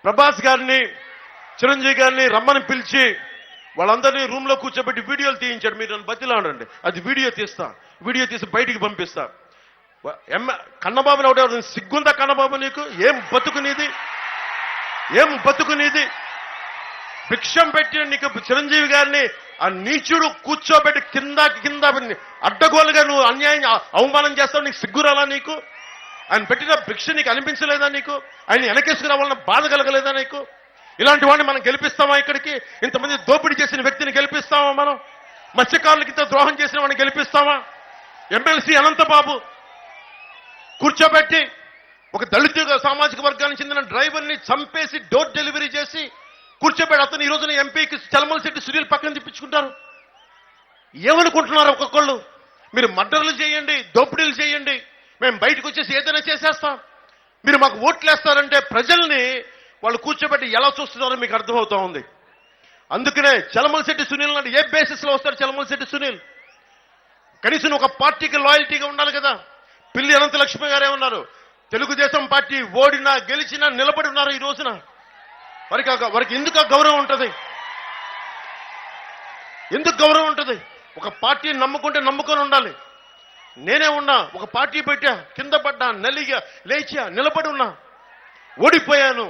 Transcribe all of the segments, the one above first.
ప్రభాస్ గారిని చిరంజీవి గారిని రమ్మని పిలిచి వాళ్ళందరినీ రూమ్ లో కూర్చోబెట్టి వీడియోలు తీయించాడు. మీరు నన్ను బతిలాడండి, అది వీడియో తీసి బయటికి పంపిస్తా. కన్నబాబుని ఎవడెవరు సిగ్గుందా? కన్నబాబు నీకు ఏం బతుకునేది? భిక్షం పెట్టి నీకు చిరంజీవి గారిని ఆ నీచుడు కూర్చోబెట్టి కింద అడ్డగోలుగా నువ్వు అన్యాయం అవమానం చేస్తావు. నీకు సిగ్గురాలా? నీకు ఆయన పెట్టిన భిక్ష నీకు అనిపించలేదా? నీకు ఆయన వెనకేసుకురావాలన్న బాధ కలగలేదా నీకు? ఇలాంటి వాడిని మనం గెలిపిస్తామా? ఇక్కడికి ఇంతమంది దోపిడీ చేసిన వ్యక్తిని గెలిపిస్తామా? మనం మత్స్యకారులకి ఇంత ద్రోహం చేసిన వాడిని గెలిపిస్తామా? ఎమ్మెల్సీ అనంతబాబు కూర్చోబెట్టి ఒక దళిత సామాజిక వర్గానికి చెందిన డ్రైవర్ని చంపేసి డోర్ డెలివరీ చేసి కూర్చోబెట్టి అతను ఈ రోజున ఎంపీకి చలమలశెట్టి సునీల్ పక్కన తిప్పించుకుంటారు. ఏమనుకుంటున్నారు ఒక్కొక్కళ్ళు? మీరు మర్డర్లు చేయండి, దోపిడీలు చేయండి, మేము బయటకు వచ్చేసి ఏదైనా చేసేస్తాం. మీరు మాకు ఓట్లు వేస్తారంటే ప్రజల్ని వాళ్ళు కూర్చోబెట్టి ఎలా చూస్తున్నారో మీకు అర్థమవుతా ఉంది. అందుకనే చలమలశెట్టి సునీల్ అంటే ఏ బేసిస్ లో వస్తారు? చలమలశెట్టి సునీల్ కనీసం ఒక పార్టీకి లాయల్టీగా ఉండాలి కదా. పిల్లి అనంతలక్ష్మి గారు ఏమన్నారు? తెలుగుదేశం పార్టీ ఓడినా గెలిచినా నిలబడి ఉన్నారు. ఈ రోజున వారికి ఎందుకు గౌరవం ఉంటుంది? ఎందుకు గౌరవం ఉంటుంది? ఒక పార్టీని నమ్ముకొని ఉండాలి. నేనే ఉన్నా, ఒక పార్టీ పెట్టా, కింద పడ్డా, నలిగా, లేచా, నిలబడి ఉన్నా. ఓడిపోయాను,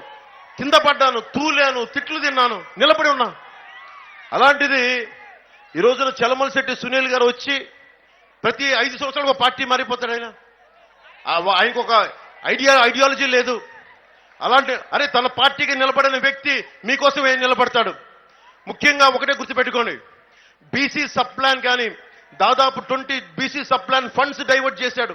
కింద పడ్డాను, తూలాను, తిట్లు తిన్నాను, నిలబడి ఉన్నా. అలాంటిది ఈ రోజున చలమలశెట్టి సునీల్ గారు వచ్చి ప్రతి 5 సంవత్సరాలు ఒక పార్టీ మారిపోతాడు. ఆయనకు ఒక ఐడియాలజీ లేదు. అలాంటి తన పార్టీకి నిలబడిన వ్యక్తి మీకోసం ఏం నిలబడతాడు? ముఖ్యంగా ఒకటే గుర్తుపెట్టుకోండి, బీసీ సబ్ ప్లాన్ కానీ దాదాపు 20 BC sub plan funds divert చేశాడు.